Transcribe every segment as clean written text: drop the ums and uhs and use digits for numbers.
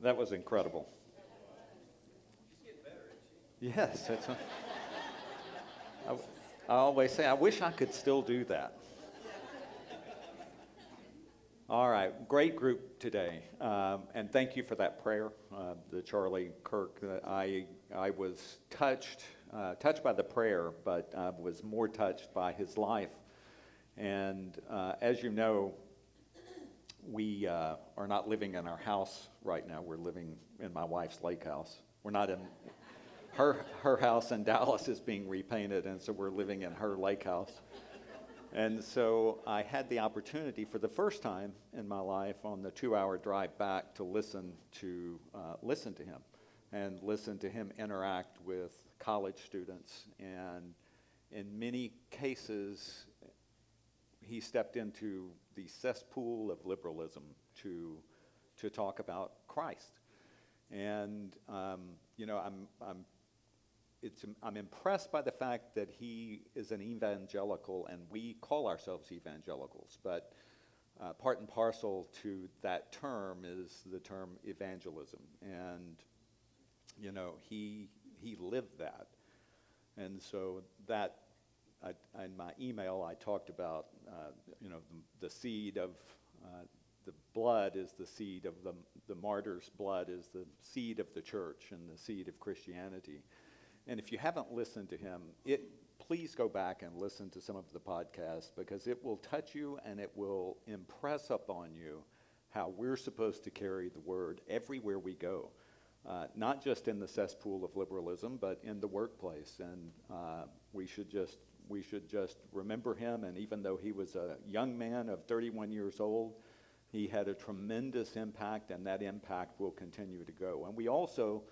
That was incredible. Yes, I, I always say, I wish I could still do that. All right, great group today, and thank you for that prayer, the Charlie Kirk. I was touched by the prayer, but was more touched by his life. And as you know, we are not living in our house right now. We're living in my wife's lake house. We're not in her house in Dallas is being repainted, and so we're living in her lake house. And so I had the opportunity for the first time in my life on the 2-hour drive back to listen to him and listen to him interact with college students. And in many cases, he stepped into the cesspool of liberalism to talk about Christ. And I'm impressed by the fact that he is an evangelical, and we call ourselves evangelicals, but part and parcel to that term is the term evangelism. And, he lived that. And so that, in my email, I talked about, the seed of, the blood is the seed of the martyr's blood is the seed of the church and the seed of Christianity. And if you haven't listened to him, please go back and listen to some of the podcasts, because it will touch you and it will impress upon you how we're supposed to carry the word everywhere we go, not just in the cesspool of liberalism, but in the workplace. And we should just remember him. And even though he was a young man of 31 years old, he had a tremendous impact, and that impact will continue to go. And we also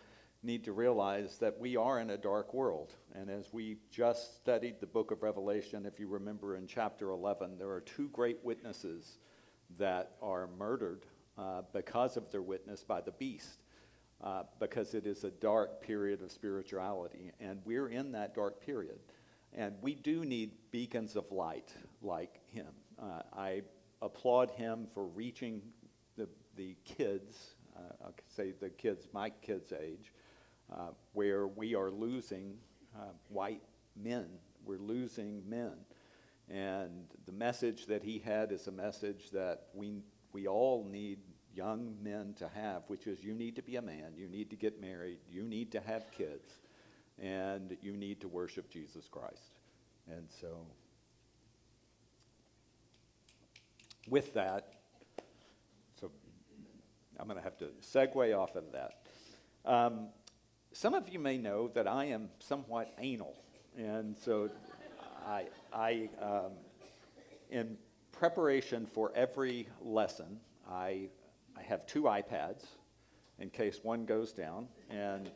need to realize that we are in a dark world. And as we just studied the book of Revelation, if you remember in chapter 11, there are two great witnesses that are murdered because of their witness by the beast, because it is a dark period of spirituality. And we're in that dark period. And we do need beacons of light like him. I applaud him for reaching the kids, I could say the kids, my kids' age, where we are losing white men. We're losing men. And the message that he had is a message that we all need young men to have, which is you need to be a man, you need to get married, you need to have kids, and you need to worship Jesus Christ. And so with that, so I'm going to have to segue off of that. Some of you may know that I am somewhat anal, and so I in preparation for every lesson, I have 2 iPads in case one goes down, and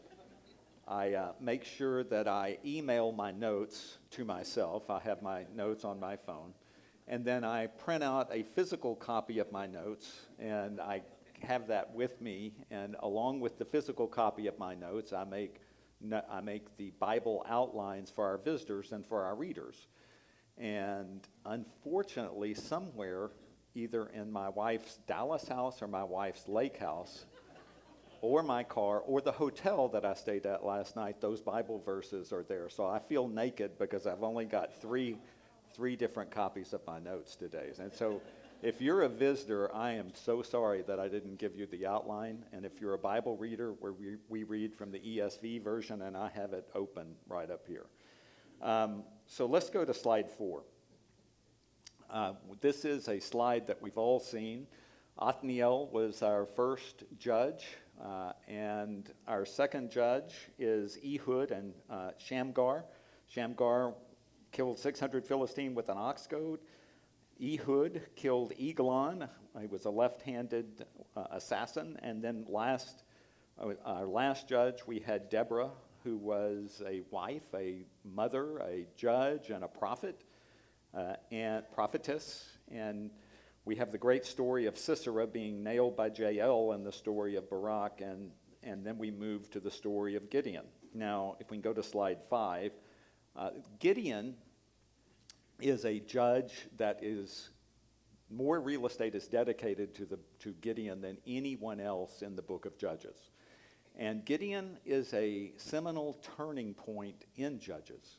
I make sure that I email my notes to myself. I have my notes on my phone, and then I print out a physical copy of my notes, and I have that with me, and along with the physical copy of my notes, I make the Bible outlines for our visitors and for our readers. And unfortunately, somewhere, either in my wife's Dallas house or my wife's lake house, or my car, or the hotel that I stayed at last night, those Bible verses are there. So I feel naked because I've only got three different copies of my notes today. And so if you're a visitor, I am so sorry that I didn't give you the outline. And if you're a Bible reader, where we read from the ESV version, and I have it open right up here. So let's go to slide 4. This is a slide that we've all seen. Othniel was our first judge, and our second judge is Ehud and Shamgar. Shamgar killed 600 Philistines with an ox goad. Ehud killed Eglon. He was a left-handed assassin. And then our last judge, we had Deborah, who was a wife, a mother, a judge, and a prophet, and prophetess. And we have the great story of Sisera being nailed by Jael, and the story of Barak, and then we move to the story of Gideon. Now, if we can go to slide 5, Gideon is a judge that is more real estate is dedicated to Gideon than anyone else in the book of Judges. And Gideon is a seminal turning point in Judges.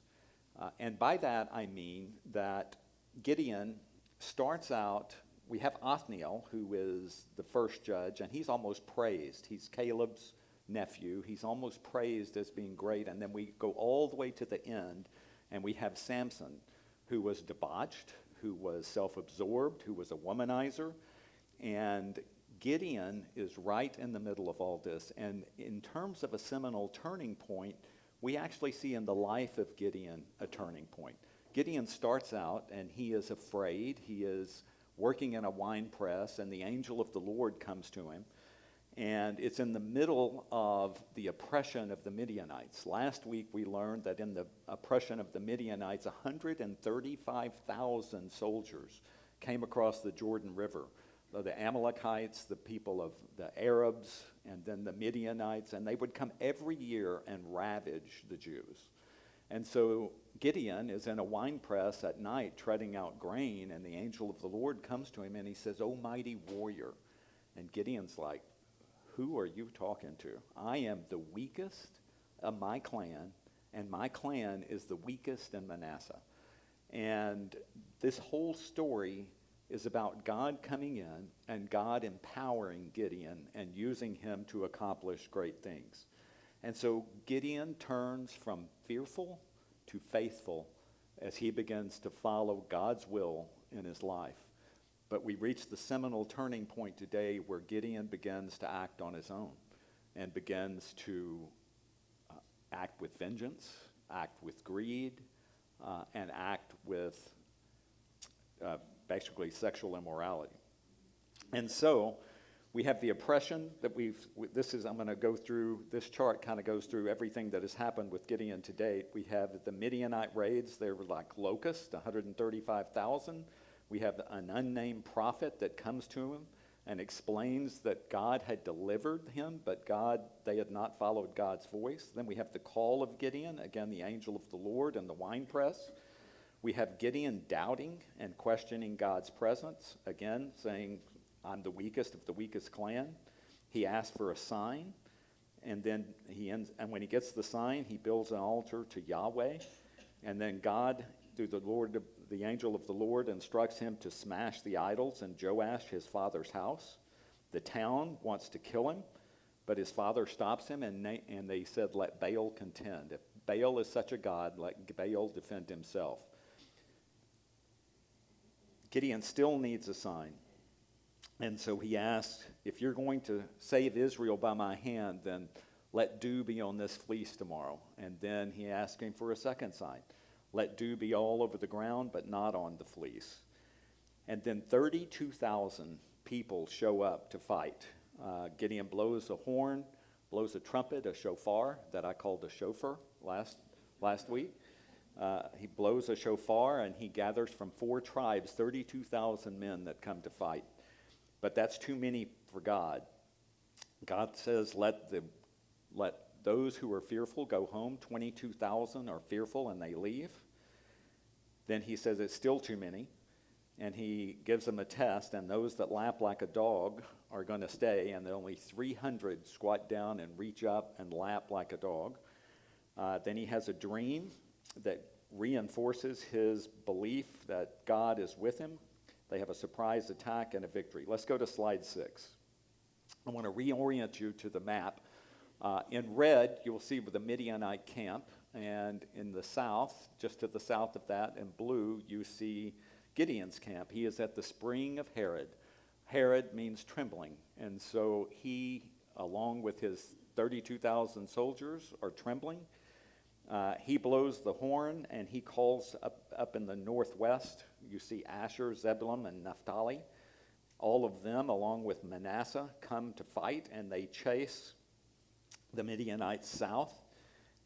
And by that I mean that Gideon starts out, we have Othniel, who is the first judge, and he's almost praised. He's Caleb's nephew. He's almost praised as being great. And then we go all the way to the end, and we have Samson, who was debauched, who was self-absorbed, who was a womanizer. And Gideon is right in the middle of all this. And in terms of a seminal turning point, we actually see in the life of Gideon a turning point. Gideon starts out, and he is afraid. He is working in a wine press, and the angel of the Lord comes to him. And it's in the middle of the oppression of the Midianites. Last week we learned that in the oppression of the Midianites, 135,000 soldiers came across the Jordan River. The Amalekites, the people of the Arabs, and then the Midianites, and they would come every year and ravage the Jews. And so Gideon is in a wine press at night treading out grain, and the angel of the Lord comes to him and he says, "O mighty warrior." And Gideon's like, "Who are you talking to? I am the weakest of my clan, and my clan is the weakest in Manasseh." And this whole story is about God coming in and God empowering Gideon and using him to accomplish great things. And so Gideon turns from fearful to faithful as he begins to follow God's will in his life. But we reach the seminal turning point today where Gideon begins to act on his own and begins to act with vengeance, act with greed, and act with basically sexual immorality. And so we have the oppression that I'm going to go through, this chart kind of goes through everything that has happened with Gideon to date. We have the Midianite raids. They were like locusts, 135,000. We have an unnamed prophet that comes to him and explains that God had delivered him, but they had not followed God's voice. Then we have the call of Gideon, again, the angel of the Lord in the winepress. We have Gideon doubting and questioning God's presence, again, saying, "I'm the weakest of the weakest clan." He asks for a sign, and then and when he gets the sign, he builds an altar to Yahweh, and then God, through the angel of the Lord, instructs him to smash the idols in Joash, his father's house. The town wants to kill him, but his father stops him, and they said, "Let Baal contend." If Baal is such a god, let Baal defend himself. Gideon still needs a sign. And so he asks, "If you're going to save Israel by my hand, then let dew be on this fleece tomorrow." And then he asks him for a second sign. "Let dew be all over the ground, but not on the fleece." And then 32,000 people show up to fight. Gideon blows a horn, blows a trumpet, a shofar, that I called a shofar last week. He blows a shofar, and he gathers from 4 tribes 32,000 men that come to fight. But that's too many for God. God says, let those who are fearful go home. 22,000 are fearful, and they leave. Then he says it's still too many, and he gives them a test, and those that lap like a dog are going to stay, and only 300 squat down and reach up and lap like a dog. Then he has a dream that reinforces his belief that God is with him. They have a surprise attack and a victory. Let's go to slide 6. I want to reorient you to the map. In red, you will see the Midianite camp, and in the south, just to the south of that, in blue, you see Gideon's camp. He is at the spring of Herod. Herod means trembling, and so he, along with his 32,000 soldiers, are trembling. He blows the horn, and he calls up in the northwest. You see Asher, Zebulun, and Naphtali. All of them, along with Manasseh, come to fight, and they chase the Midianites south.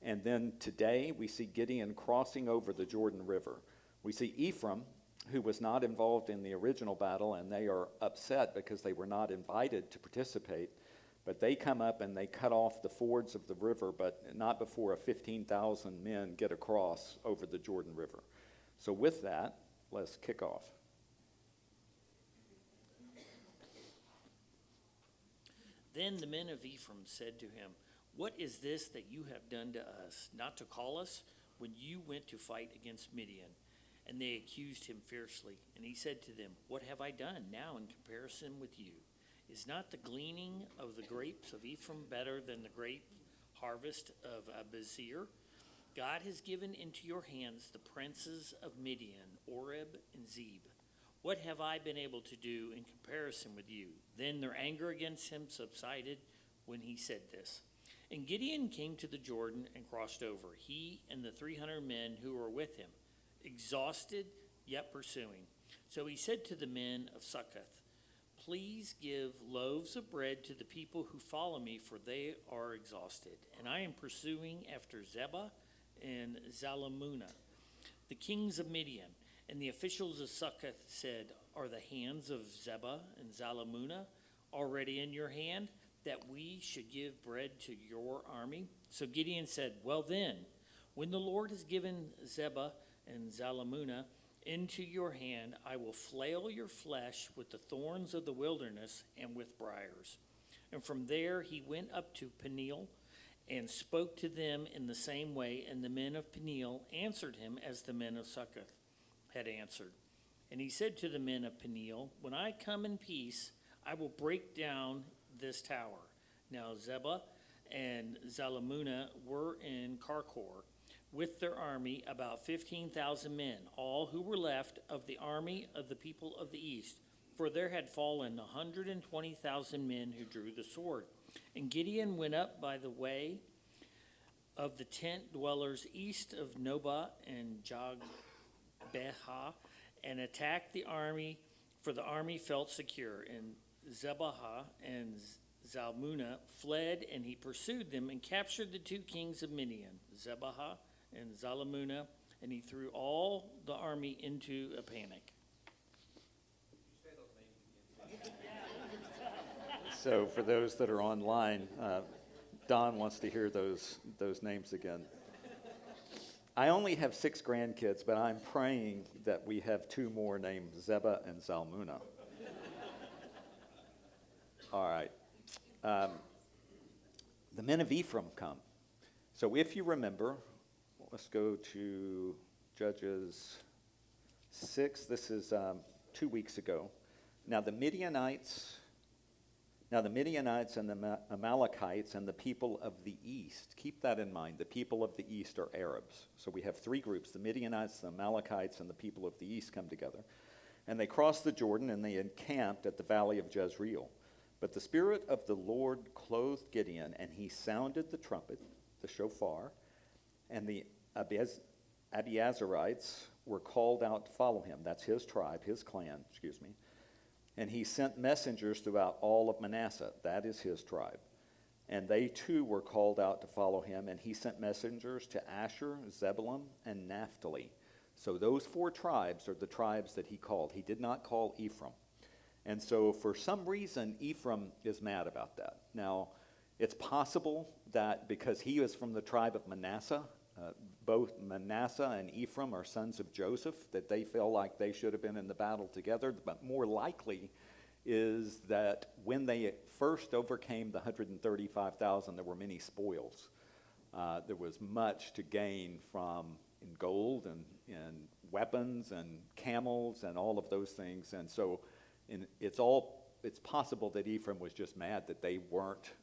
And then today, we see Gideon crossing over the Jordan River. We see Ephraim, who was not involved in the original battle, and they are upset because they were not invited to participate. But they come up and they cut off the fords of the river, but not before 15,000 men get across over the Jordan River. So with that, let's kick off. Then the men of Ephraim said to him, "What is this that you have done to us, not to call us when you went to fight against Midian?" And they accused him fiercely. And he said to them, "What have I done now in comparison with you? Is not the gleaning of the grapes of Ephraim better than the grape harvest of Abiezer? God has given into your hands the princes of Midian, Oreb and Zeb. What have I been able to do in comparison with you?" Then their anger against him subsided when he said this. And Gideon came to the Jordan and crossed over, he and the 300 men who were with him, exhausted yet pursuing. So he said to the men of Succoth, "Please give loaves of bread to the people who follow me, for they are exhausted, and I am pursuing after Zebah and Zalmunna, the kings of Midian." And the officials of Succoth said, "Are the hands of Zebah and Zalmunna already in your hand, that we should give bread to your army?" So Gideon said, "Well then, when the Lord has given Zebah and Zalmunna into your hand, I will flail your flesh with the thorns of the wilderness and with briars." And from there he went up to Peniel and spoke to them in the same way, and the men of Peniel answered him as the men of Succoth had answered. And he said to the men of Peniel, "When I come in peace, I will break down this tower." Now Zebah and Zalmunna were in Karkor with their army, about 15,000 men, all who were left of the army of the people of the east, for there had fallen 120,000 men who drew the sword. And Gideon went up by the way of the tent dwellers east of Nobah and Jogbeha, and attacked the army, for the army felt secure. And Zebah and Zalmunna fled, and he pursued them and captured the two kings of Midian, Zebah and Zalmunna, and he threw all the army into a panic. So for those that are online, Don wants to hear those names again. I only have 6 grandkids, but I'm praying that we have 2 more named Zebah and Zalmunna. All right. The men of Ephraim come. So if you remember, let's go to Judges 6. This is 2 weeks ago. Now the Midianites and the Amalekites and the people of the east. Keep that in mind. The people of the east are Arabs. So we have 3 groups. The Midianites, the Amalekites, and the people of the east come together. And they crossed the Jordan, and they encamped at the valley of Jezreel. But the Spirit of the Lord clothed Gideon, and he sounded the trumpet, the shofar, and the Abiezerites were called out to follow him. That's his tribe, his clan, And he sent messengers throughout all of Manasseh. That is his tribe. And they too were called out to follow him. And he sent messengers to Asher, Zebulun, and Naphtali. So those 4 tribes are the tribes that he called. He did not call Ephraim. And so for some reason, Ephraim is mad about that. Now, it's possible that because he is from the tribe of Manasseh, both Manasseh and Ephraim are sons of Joseph, that they feel like they should have been in the battle together. But more likely is that when they first overcame the 135,000, there were many spoils. There was much to gain from in gold and weapons and camels and all of those things. And so it's possible that Ephraim was just mad that they weren't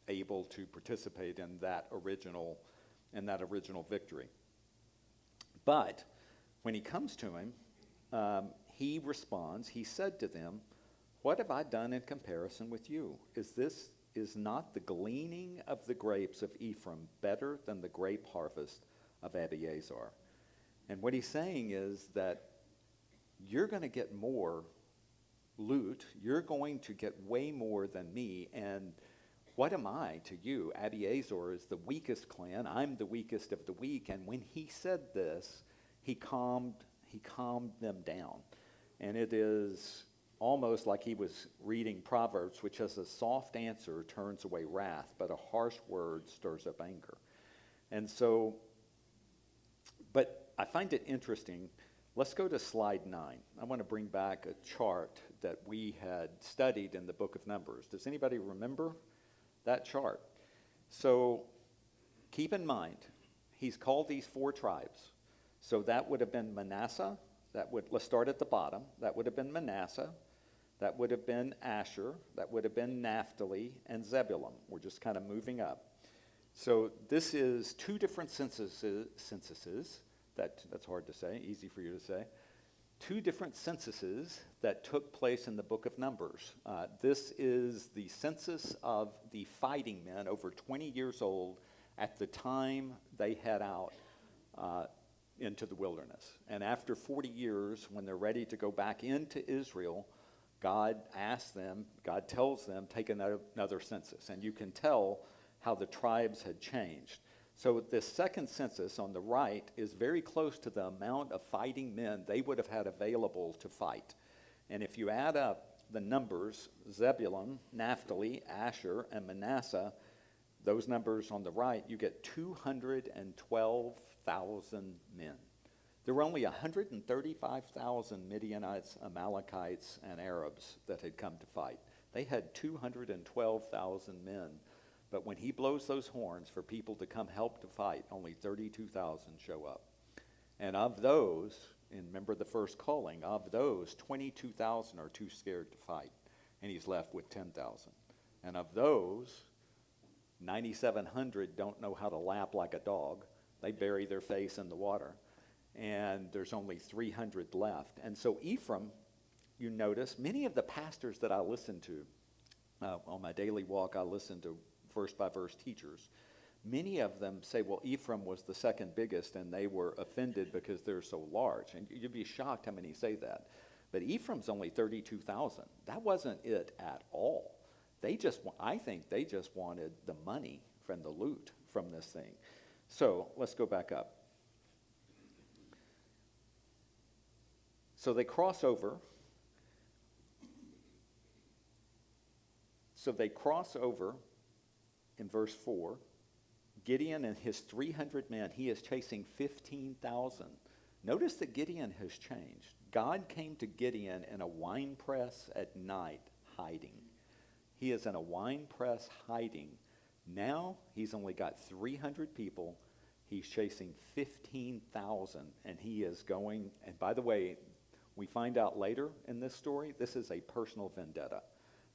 able to participate in that original victory. But when he comes to him, he responds. He said to them, "What have I done in comparison with you? Is not the gleaning of the grapes of Ephraim better than the grape harvest of Abiezer?" And what he's saying is that you're going to get more loot. You're going to get way more than me. And what am I to you? Abiezer is the weakest clan. I'm the weakest of the weak. And when he said this, he calmed them down. And it is almost like he was reading Proverbs, which says a soft answer turns away wrath, but a harsh word stirs up anger. And so, but I find it interesting. Let's go to slide 9. I want to bring back a chart that we had studied in the book of Numbers. Does anybody remember that chart. So keep in mind, he's called these 4 tribes. So that would have been Manasseh. Let's start at the bottom. That would have been Manasseh. That would have been Asher. That would have been Naphtali and Zebulun. We're just kind of moving up. So this is 2 different censuses. That's hard to say, easy for you to say. 2 different censuses that took place in the book of Numbers. This is the census of the fighting men over 20 years old at the time they head out into the wilderness. And after 40 years, when they're ready to go back into Israel, God tells them, take another census. And you can tell how the tribes had changed. So this second census on the right is very close to the amount of fighting men they would have had available to fight. And if you add up the numbers, Zebulun, Naphtali, Asher, and Manasseh, those numbers on the right, you get 212,000 men. There were only 135,000 Midianites, Amalekites, and Arabs that had come to fight. They had 212,000 men. But when he blows those horns for people to come help to fight, only 32,000 show up. And of those, and remember the first calling, of those, 22,000 are too scared to fight. And he's left with 10,000. And of those, 9,700 don't know how to lap like a dog. They bury their face in the water. And there's only 300 left. And so Ephraim, you notice, many of the pastors that I listen to, on my daily walk, I listen to verse-by-verse teachers. Many of them say, well, Ephraim was the second biggest, and they were offended because they're so large. And you'd be shocked how many say that. But Ephraim's only 32,000. That wasn't it at all. I think they just wanted the money from the loot from this thing. So let's go back up. So they cross over. In verse 4, Gideon and his 300 men, he is chasing 15,000. Notice that Gideon has changed. God came to Gideon in a wine press at night, hiding. He is in a wine press hiding. Now he's only got 300 people. He's chasing 15,000, and he is going, and by the way, we find out later in this story, this is a personal vendetta.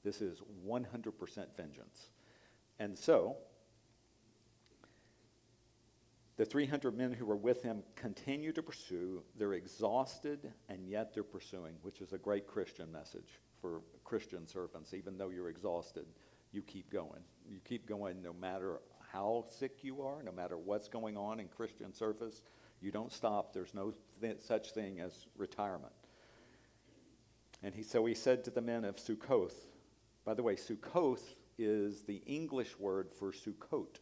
This is 100% vengeance. And so, the 300 men who were with him continue to pursue. They're exhausted, and yet they're pursuing, which is a great Christian message for Christian servants. Even though you're exhausted, you keep going. You keep going no matter how sick you are, no matter what's going on in Christian service. You don't stop. There's no such thing as retirement. And so he said to the men of Sukkoth, by the way, Sukkoth is the English word for Sukkot.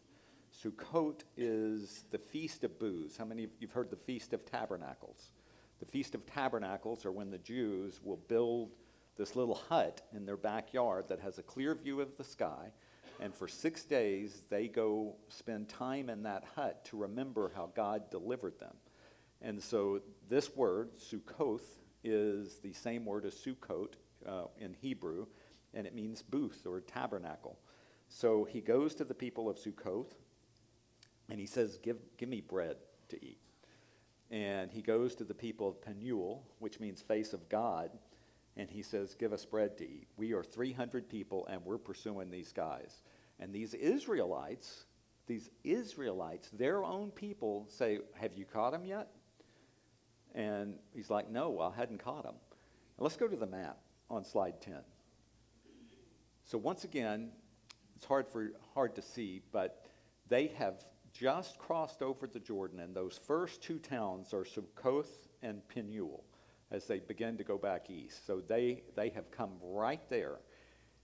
Sukkot is the Feast of Booths. How many of you've heard the Feast of Tabernacles? The Feast of Tabernacles are when the Jews will build this little hut in their backyard that has a clear view of the sky, and for 6 days they go spend time in that hut to remember how God delivered them. And so this word, Sukkoth, is the same word as Sukkot in Hebrew, and it means booth or tabernacle. So he goes to the people of Sukkoth, and he says, give me bread to eat. And he goes to the people of Penuel, which means face of God, and he says, give us bread to eat. We are 300 people, and we're pursuing these guys. And these Israelites, their own people say, have you caught them yet? And he's like, no, I hadn't caught them. Now let's go to the map on slide 10. So once again, it's hard to see, but they have just crossed over the Jordan, and those first 2 towns are Sukkoth and Penuel as they begin to go back east. So they have come right there.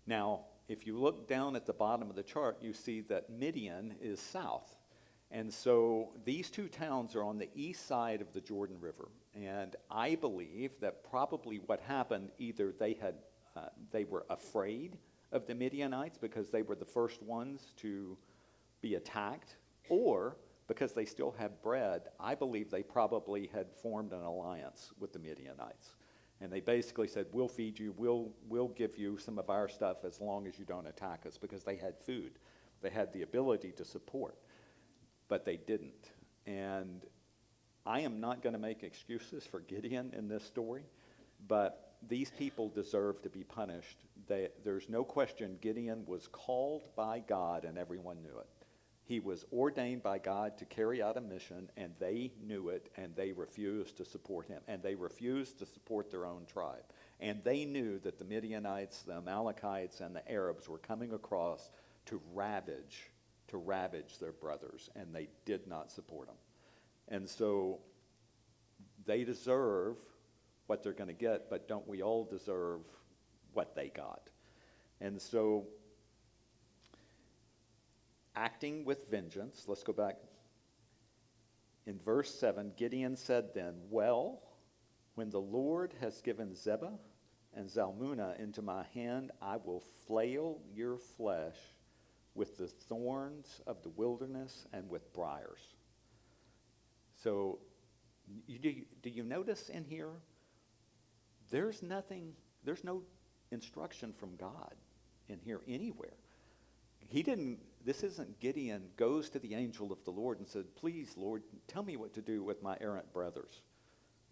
Now, if you look down at the bottom of the chart, you see that Midian is south. And so these 2 towns are on the east side of the Jordan River. And I believe that probably what happened, either they were afraid of the Midianites because they were the first ones to be attacked, or because they still had bread, I believe they probably had formed an alliance with the Midianites. And they basically said, we'll feed you, we'll give you some of our stuff as long as you don't attack us, because they had food. They had the ability to support, but they didn't. And I am not going to make excuses for Gideon in this story, but these people deserve to be punished. There's no question Gideon was called by God and everyone knew it. He was ordained by God to carry out a mission, and they knew it, and they refused to support him. And they refused to support their own tribe. And they knew that the Midianites, the Amalekites, and the Arabs were coming across to ravage their brothers, and they did not support them. And so they deserve what they're going to get, but don't we all deserve what they got? And so, acting with vengeance, let's go back. In verse 7, Gideon said then, well, when the Lord has given Zebah and Zalmunna into my hand, I will flail your flesh with the thorns of the wilderness and with briars. So, do you notice in here, there's no instruction from God in here anywhere. This isn't Gideon goes to the angel of the Lord and said, please, Lord, tell me what to do with my errant brothers.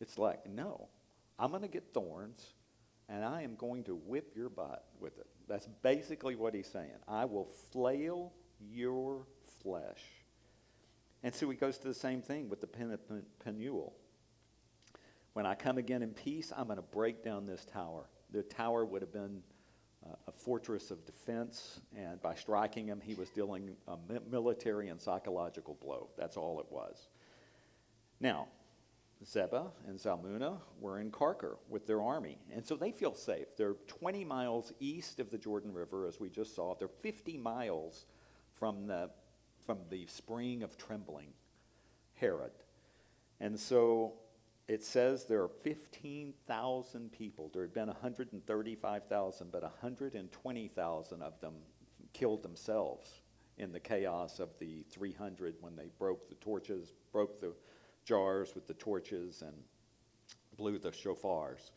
It's like, no, I'm going to get thorns, and I am going to whip your butt with it. That's basically what he's saying. I will flail your flesh. And so he goes to the same thing with the Penuel. When I come again in peace, I'm going to break down this tower. The tower would have been a fortress of defense, and by striking him, he was dealing a military and psychological blow. That's all it was. Now, Zebah and Zalmunna were in Karkar with their army, and so they feel safe. They're 20 miles east of the Jordan River, as we just saw. They're 50 miles from the spring of trembling, Herod. And so it says there are 15,000 people. There had been 135,000, but 120,000 of them killed themselves in the chaos of the 300 when they broke the jars with the torches and blew the shofars.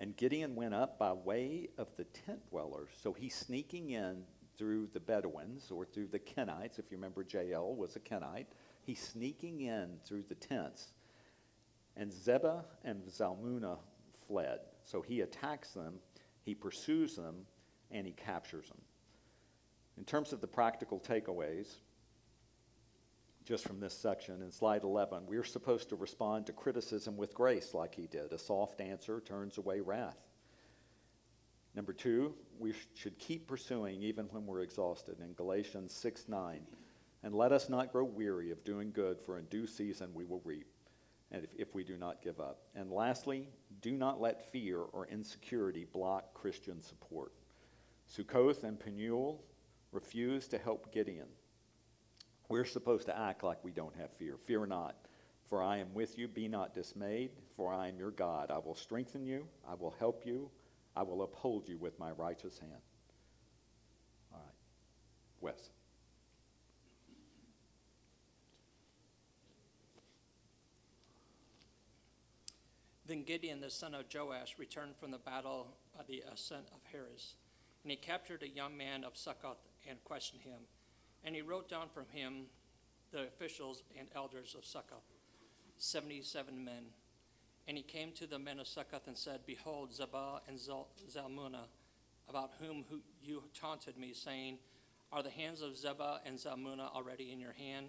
And Gideon went up by way of the tent dwellers. So he's sneaking in through the Bedouins or through the Kenites. If you remember, Jael was a Kenite. He's sneaking in through the tents. And Zebah and Zalmunna fled. So he attacks them, he pursues them, and he captures them. In terms of the practical takeaways, just from this section, in slide 11, we're supposed to respond to criticism with grace like he did. A soft answer turns away wrath. Number 2, we should keep pursuing even when we're exhausted. In Galatians 6:9, and let us not grow weary of doing good, for in due season we will reap, and if we do not give up. And lastly, do not let fear or insecurity block Christian support. Sukkoth and Penuel refused to help Gideon. We're supposed to act like we don't have fear. Fear not, for I am with you. Be not dismayed, for I am your God. I will strengthen you. I will help you. I will uphold you with my righteous hand. All right. Wes. Then Gideon the son of Joash returned from the battle by the ascent of Heres, and he captured a young man of Succoth and questioned him. And he wrote down from him the officials and elders of Succoth, 77 men. And he came to the men of Succoth and said, behold, Zebah and Zalmunna, about whom you taunted me, saying, are the hands of Zebah and Zalmunna already in your hand,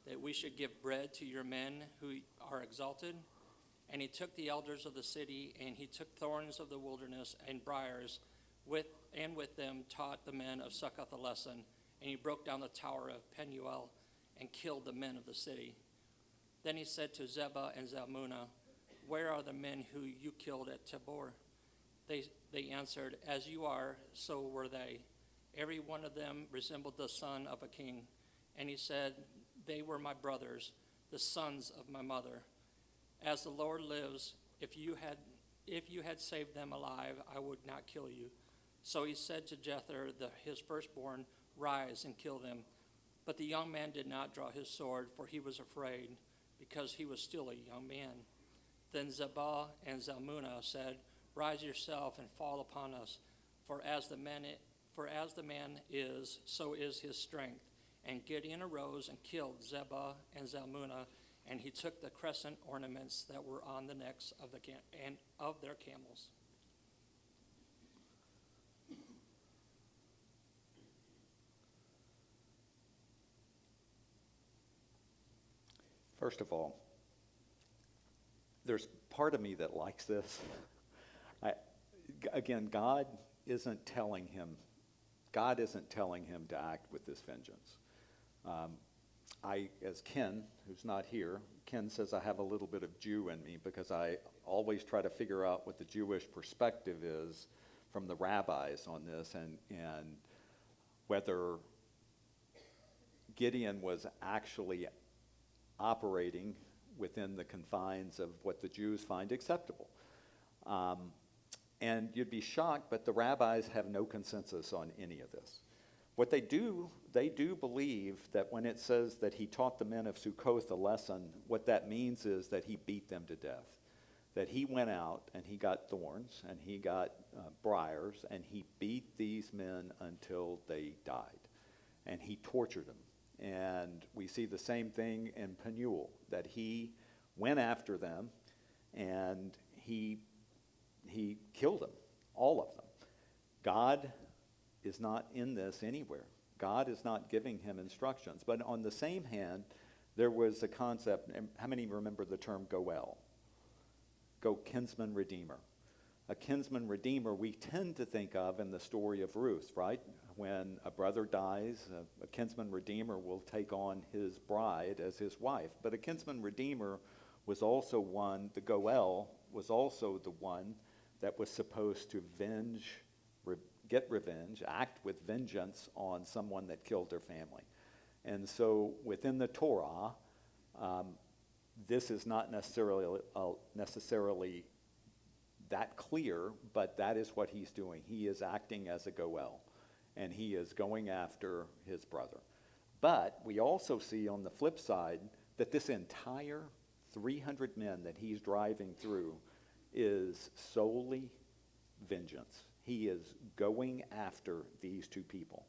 that we should give bread to your men who are exalted? And he took the elders of the city, and he took thorns of the wilderness and briars, with them taught the men of Succoth a lesson. And he broke down the tower of Penuel and killed the men of the city. Then he said to Zebah and Zalmunna, where are the men who you killed at Tabor? They answered, as you are, so were they. Every one of them resembled the son of a king. And he said, they were my brothers, the sons of my mother. As the Lord lives, if you had saved them alive, I would not kill you. So he said to Jether, his firstborn, rise and kill them. But the young man did not draw his sword, for he was afraid, because he was still a young man. Then Zebah and Zalmunna said, rise yourself and fall upon us, for as the man is, so is his strength. And Gideon arose and killed Zebah and Zalmunna, and he took the crescent ornaments that were on the necks of their camels. First of all, there's part of me that likes this. Again, God isn't telling him to act with this vengeance. As Ken, who's not here, Ken says I have a little bit of Jew in me because I always try to figure out what the Jewish perspective is from the rabbis on this, and whether Gideon was actually operating within the confines of what the Jews find acceptable. And you'd be shocked, but the rabbis have no consensus on any of this. What they do believe that when it says that he taught the men of Sukkoth a lesson, what that means is that he beat them to death. That he went out and he got thorns and he got briars and he beat these men until they died. And he tortured them. And we see the same thing in Penuel, that he went after them and he killed them, all of them. God is not in this anywhere. God is not giving him instructions. But on the same hand, there was a concept, and how many remember the term goel? Go kinsman redeemer. A kinsman redeemer we tend to think of in the story of Ruth, right? When a brother dies, a kinsman redeemer will take on his bride as his wife. But a kinsman redeemer was also one, the goel was also the one that was supposed to get revenge, act with vengeance on someone that killed their family. And so within the Torah, this is not necessarily that clear, but that is what he's doing. He is acting as a goel, and he is going after his brother. But we also see on the flip side that this entire 300 men that he's driving through is solely vengeance. He is going after these two people.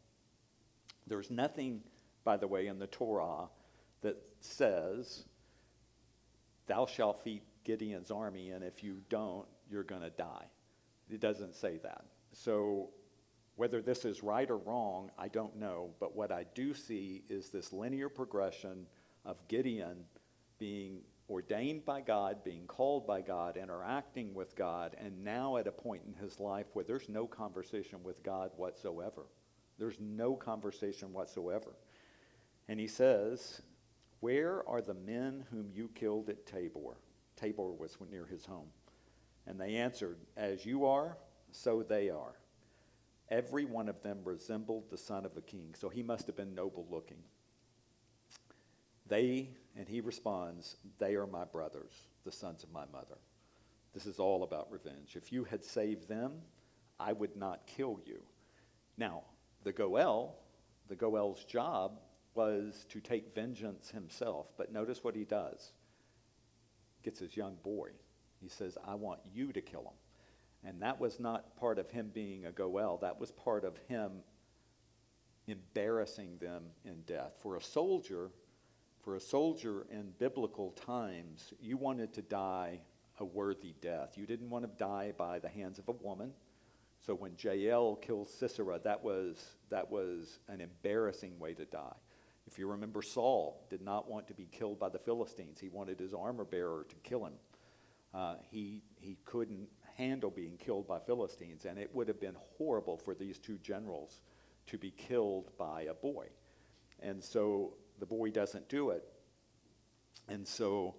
There's nothing, by the way, in the Torah that says, thou shalt feed Gideon's army, and if you don't, you're going to die. It doesn't say that. So whether this is right or wrong, I don't know. But what I do see is this linear progression of Gideon being ordained by God, being called by God, interacting with God, and now at a point in his life where there's no conversation with God whatsoever. There's no conversation whatsoever. And he says, where are the men whom you killed at Tabor? Tabor was near his home. And they answered, as you are, so they are. Every one of them resembled the son of a king. So he must have been noble looking. And he responds, they are my brothers, the sons of my mother. This is all about revenge. If you had saved them, I would not kill you. Now, the Goel's job was to take vengeance himself. But notice what he does. Gets his young boy. He says, I want you to kill him. And that was not part of him being a Goel. That was part of him embarrassing them in death. For a soldier in biblical times, you wanted to die a worthy death. You didn't want to die by the hands of a woman. So when Jael kills Sisera, that was an embarrassing way to die. If you remember, Saul did not want to be killed by the Philistines. He wanted his armor bearer to kill him. He couldn't handle being killed by Philistines, and it would have been horrible for these two generals to be killed by a boy. And so the boy doesn't do it. And so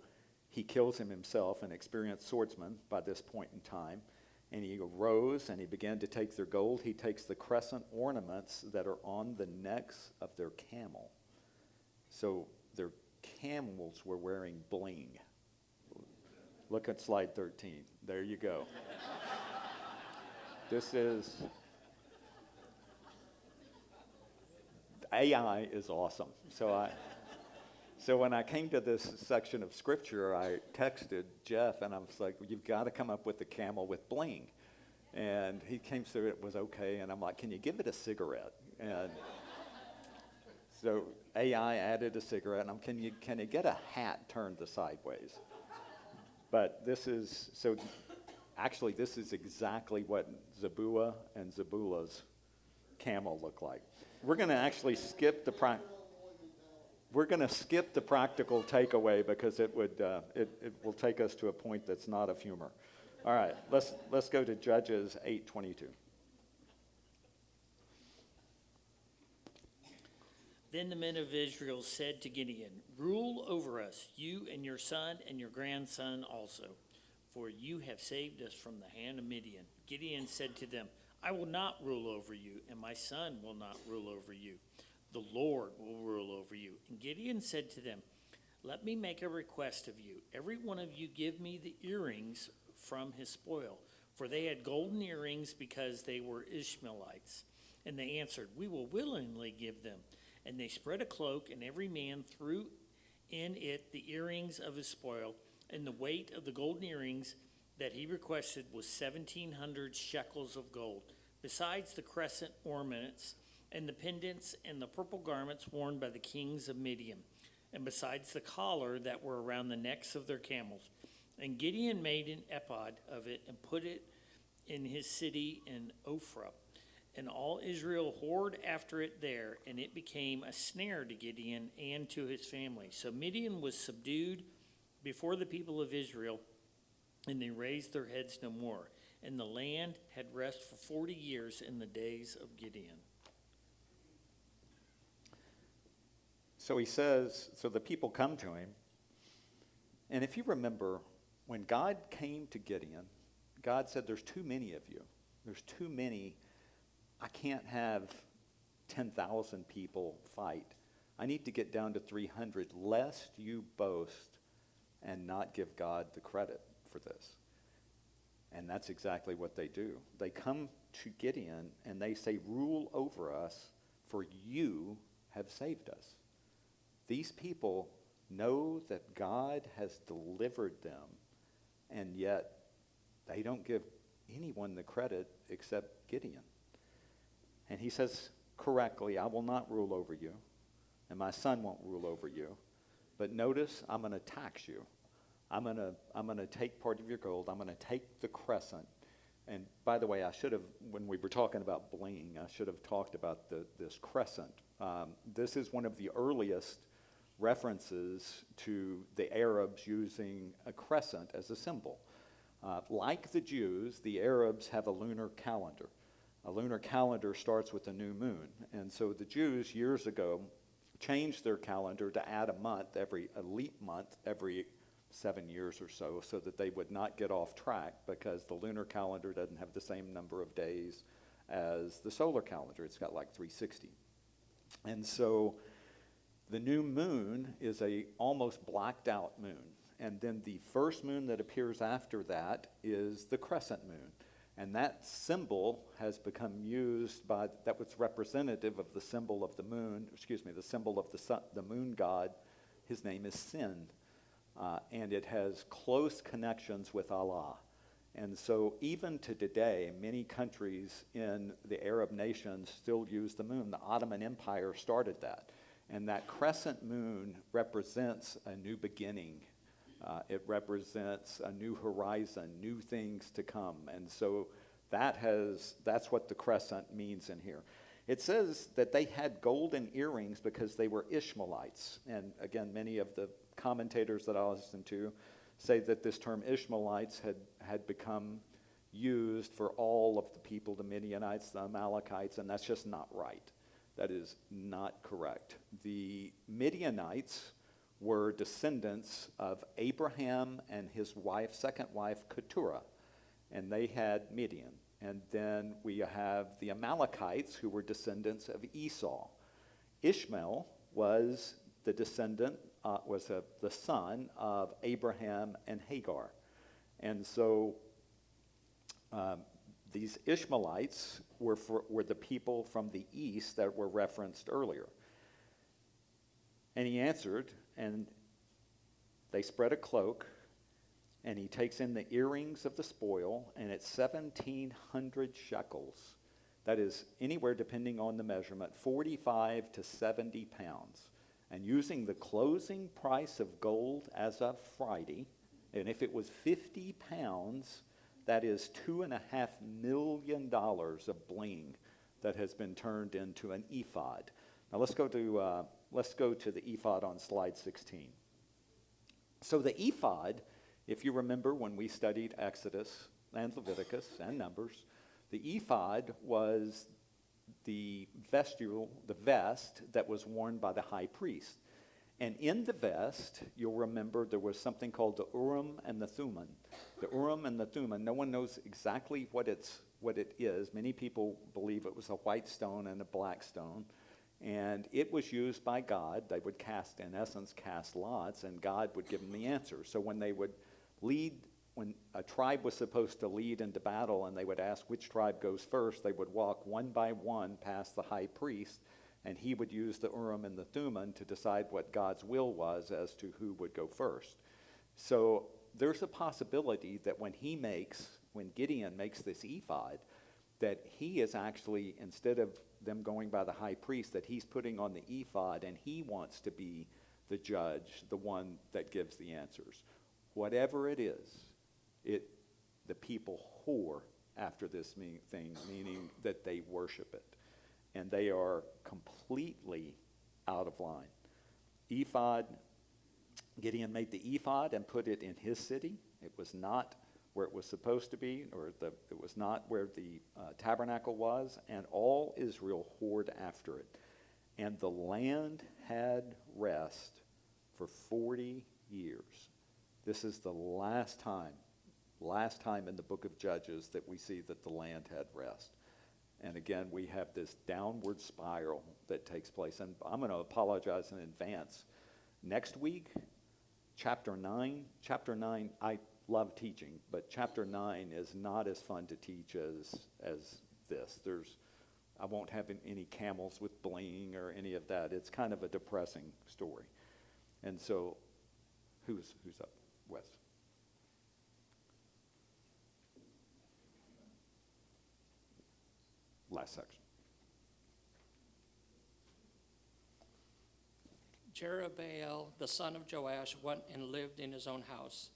he kills him himself, an experienced swordsman by this point in time. And he arose and he began to take their gold. He takes the crescent ornaments that are on the necks of their camel. So their camels were wearing bling. Look at slide 13. There you go. This is... AI is awesome. So when I came to this section of scripture, I texted Jeff, and I was like, you've got to come up with the camel with bling. And he came through, it was okay, and I'm like, can you give it a cigarette? And So AI added a cigarette. And can you get a hat turned the sideways? But this is, so actually this is exactly what Zebua and Zebula's camel look like. We're going to actually skip the practical takeaway because it will take us to a point that's not of humor. All right, let's go to Judges 8:22. Then the men of Israel said to Gideon, "Rule over us, you and your son and your grandson also, for you have saved us from the hand of Midian." Gideon said to them, "I will not rule over you, and my son will not rule over you. The Lord will rule over you." And Gideon said to them, "Let me make a request of you. Every one of you give me the earrings from his spoil." For they had golden earrings because they were Ishmaelites. And they answered, "We will willingly give them." And they spread a cloak, and every man threw in it the earrings of his spoil. And the weight of the golden earrings that he requested was 1,700 shekels of gold, besides the crescent ornaments and the pendants and the purple garments worn by the kings of Midian, and besides the collar that were around the necks of their camels. And Gideon made an ephod of it and put it in his city in Ophrah. And all Israel whored after it there, and it became a snare to Gideon and to his family. So Midian was subdued before the people of Israel, and they raised their heads no more. And the land had rest for 40 years in the days of Gideon. So he says, so the people come to him. And if you remember, when God came to Gideon, God said, "There's too many of you. There's too many. I can't have 10,000 people fight. I need to get down to 300, lest you boast and not give God the credit for this." And that's exactly what they do. They come to Gideon and they say, "Rule over us, for you have saved us." These people know that God has delivered them, and yet they don't give anyone the credit except Gideon. And he says correctly, "I will not rule over you, and my son won't rule over you. But notice, I'm going to tax you. I'm going to take part of your gold. I'm going to take the crescent." And by the way, I should have, when we were talking about bling, I should have talked about this crescent. This is one of the earliest references to the Arabs using a crescent as a symbol. Like the Jews, the Arabs have a lunar calendar. A lunar calendar starts with a new moon. And so the Jews years ago changed their calendar to add a leap month every 7 years or so that they would not get off track, because the lunar calendar doesn't have the same number of days as the solar calendar. It's got like 360. And so the new moon is a almost blacked out moon. And then the first moon that appears after that is the crescent moon. And that symbol has become used that was representative of the symbol of the moon, the symbol of the sun, the moon god. His name is Sin. And it has close connections with Allah. And so even to today, many countries in the Arab nations still use the moon. The Ottoman Empire started that. And that crescent moon represents a new beginning. It represents a new horizon, new things to come. And so that's what the crescent means in here. It says that they had golden earrings because they were Ishmaelites. And again, many of the commentators that I listen to say that this term Ishmaelites had become used for all of the people, the Midianites, the Amalekites, and that's just not right. That is not correct. The Midianites were descendants of Abraham and his second wife, Keturah, and they had Midian. And then we have the Amalekites, who were descendants of Esau. Ishmael was the descendant, the son of Abraham and Hagar. And so these Ishmaelites were the people from the east that were referenced earlier. And he answered, and they spread a cloak, and he takes in the earrings of the spoil, and it's 1,700 shekels. That is anywhere, depending on the measurement, 45 to 70 pounds. And using the closing price of gold as of Friday, and if it was 50 pounds, that is $2.5 million of bling that has been turned into an ephod. Now let's go to the ephod on slide 16. So the ephod, if you remember when we studied Exodus and Leviticus and Numbers, the ephod was the vest that was worn by the high priest. And in the vest, you'll remember there was something called the Urim and the Thummim. The Urim and the Thummim, no one knows exactly what it is. Many people believe it was a white stone and a black stone. And it was used by God. They would cast lots, and God would give them the answer. So when they would lead, when a tribe was supposed to lead into battle and they would ask which tribe goes first, they would walk one by one past the high priest, and he would use the Urim and the Thummim to decide what God's will was as to who would go first. So there's a possibility that when Gideon makes this ephod, that he is actually, instead of them going by the high priest, that he's putting on the ephod and he wants to be the judge, the one that gives the answers. Whatever it is, the people whore after this thing, meaning that they worship it. And they are completely out of line. Gideon made the ephod and put it in his city. It was not where it was supposed to be, it was not where the tabernacle was, and all Israel whored after it. And the land had rest for 40 years. This is the last time in the book of Judges that we see that the land had rest. And again, we have this downward spiral that takes place. And I'm going to apologize in advance. Next week, chapter 9, I love teaching, but chapter 9 is not as fun to teach as this. I won't have any camels with bling or any of that. It's kind of a depressing story. And so, who's up? Wes. Last section. Jerubbaal, the son of Joash, went and lived in his own house.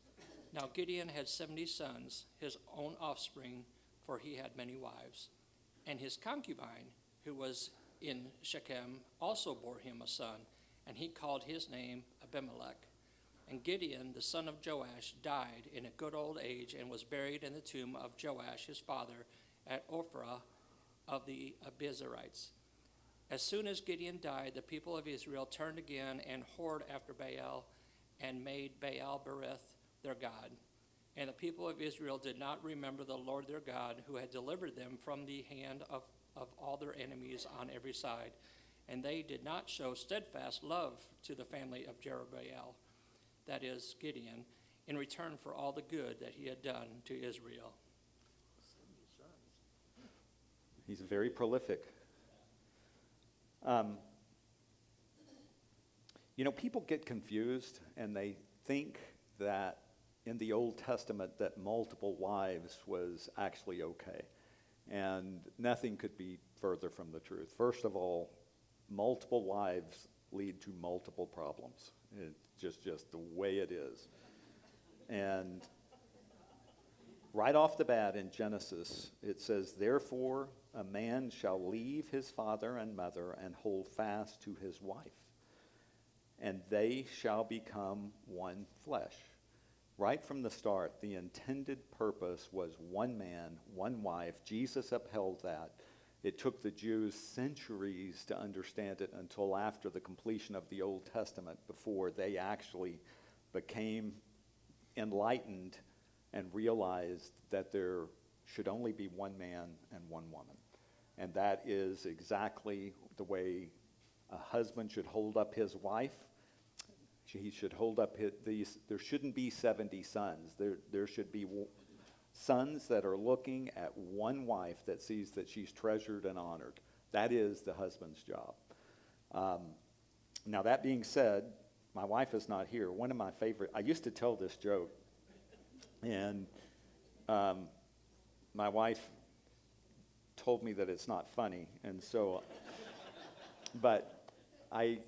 Now Gideon had 70 sons, his own offspring, for he had many wives. And his concubine, who was in Shechem, also bore him a son, and he called his name Abimelech. And Gideon, the son of Joash, died in a good old age and was buried in the tomb of Joash his father at Ophrah of the Abiezrites. As soon as Gideon died, the people of Israel turned again and whored after Baal and made Baal-berith their god. And the people of Israel did not remember the Lord their God, who had delivered them from the hand of all their enemies on every side. And they did not show steadfast love to the family of Jerubbaal, that is, Gideon, in return for all the good that he had done to Israel. He's very prolific. People get confused and they think that in the Old Testament that multiple wives was actually okay. And nothing could be further from the truth. First of all, multiple wives lead to multiple problems. It's just the way it is. And right off the bat in Genesis, it says, "Therefore a man shall leave his father and mother and hold fast to his wife, and they shall become one flesh." Right from the start, the intended purpose was one man, one wife. Jesus upheld that. It took the Jews centuries to understand it until after the completion of the Old Testament, before they actually became enlightened and realized that there should only be one man and one woman. And that is exactly the way a husband should hold up his wife. He should hold up there shouldn't be 70 sons. There should be sons that are looking at one wife that sees that she's treasured and honored. That is the husband's job. Now, that being said, my wife is not here. One of my favorite, I used to tell this joke, and my wife told me that it's not funny, and so, but I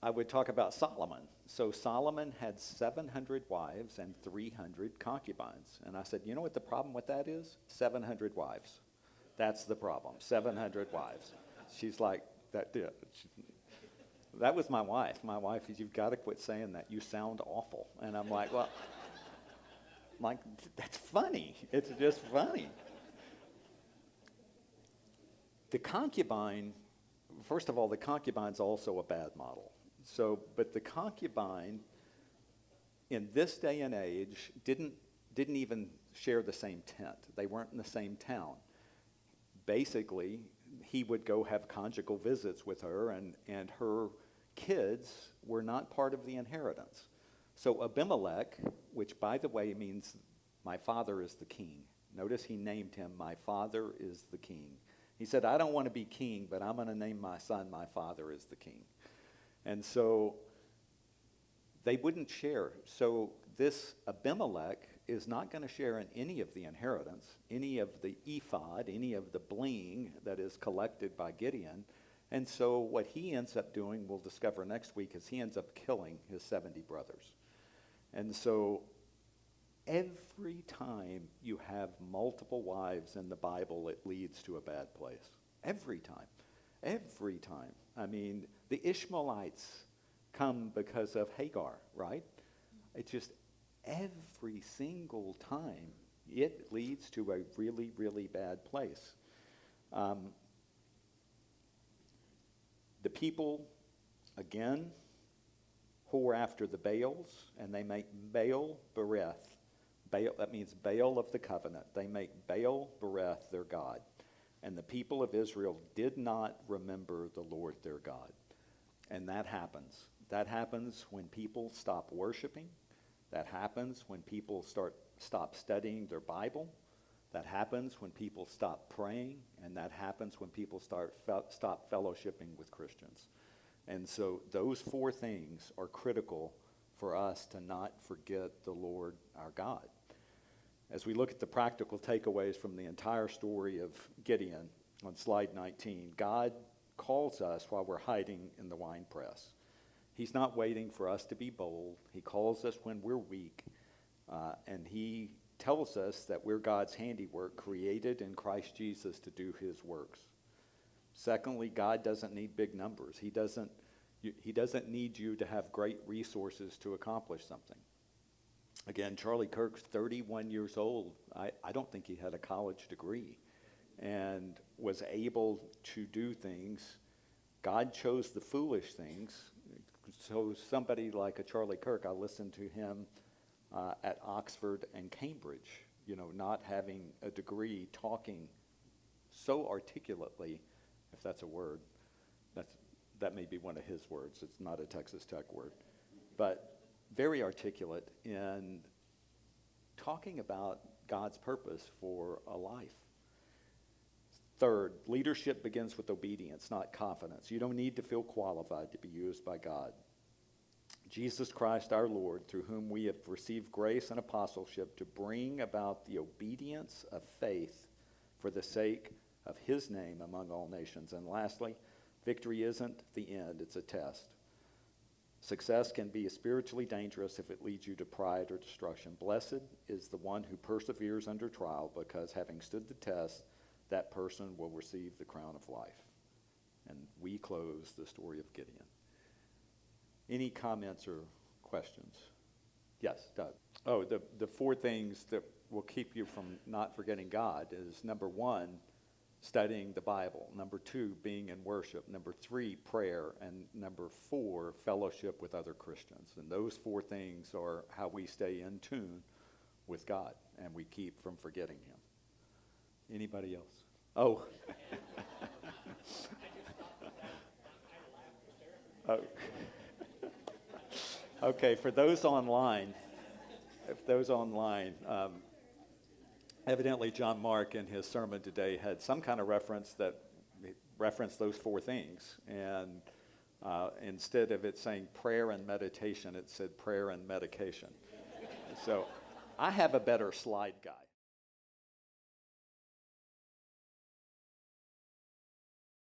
would talk about Solomon. So Solomon had 700 wives and 300 concubines. And I said, you know what the problem with that is? 700 wives. That's the problem, 700 wives. She's like, that was my wife. My wife is, you've got to quit saying that. You sound awful. And I'm like, well, that's funny. It's just funny. The concubine, first of all, the concubine's also a bad model. So, but the concubine in this day and age didn't even share the same tent. They weren't in the same town. Basically, he would go have conjugal visits with her, and her kids were not part of the inheritance. So Abimelech, which by the way means my father is the king. Notice he named him, my father is the king. He said, I don't want to be king, but I'm going to name my son, my father is the king. And so they wouldn't share. So this Abimelech is not going to share in any of the inheritance, any of the ephod, any of the bling that is collected by Gideon. And so what he ends up doing, we'll discover next week, is he ends up killing his 70 brothers. And so every time you have multiple wives in the Bible, it leads to a bad place. Every time. Every time. I mean, the Ishmaelites come because of Hagar, right? It's just every single time it leads to a really, really bad place. The people, again, whore after the Baals, and they make Baal Bereth. Baal, that means Baal of the covenant. They make Baal Bereth their god. And the people of Israel did not remember the Lord their God. And that happens. That happens when people stop worshiping. That happens when people stop studying their Bible. That happens when people stop praying. And that happens when people stop fellowshipping with Christians. And so those four things are critical for us to not forget the Lord our God. As we look at the practical takeaways from the entire story of Gideon on slide 19, God calls us while we're hiding in the winepress. He's not waiting for us to be bold. He calls us when we're weak, and he tells us that we're God's handiwork, created in Christ Jesus to do his works. Secondly, God doesn't need big numbers. He doesn't need you to have great resources to accomplish something. Again, Charlie Kirk's 31 years old. I don't think he had a college degree and was able to do things. God chose the foolish things. So somebody like a Charlie Kirk, I listened to him at Oxford and Cambridge, not having a degree, talking so articulately, if that's a word. That may be one of his words. It's not a Texas Tech word. But very articulate in talking about God's purpose for a life. Third, leadership begins with obedience, not confidence. You don't need to feel qualified to be used by God. Jesus Christ our Lord, through whom we have received grace and apostleship to bring about the obedience of faith for the sake of his name among all nations. And lastly, victory isn't the end, it's a test. Success can be spiritually dangerous if it leads you to pride or destruction. Blessed is the one who perseveres under trial, because having stood the test, that person will receive the crown of life. And we close the story of Gideon. Any comments or questions? Yes, Doug. Oh, the four things that will keep you from not forgetting God is, number one, studying the Bible. Number two, being in worship. Number three, prayer. And number four, fellowship with other Christians. And those four things are how we stay in tune with God and we keep from forgetting him. Anybody else? Oh. Oh. Okay, for those online, evidently John Mark in his sermon today had some kind of reference that referenced those four things. And instead of it saying prayer and meditation, it said prayer and medication. So I have a better slide guide.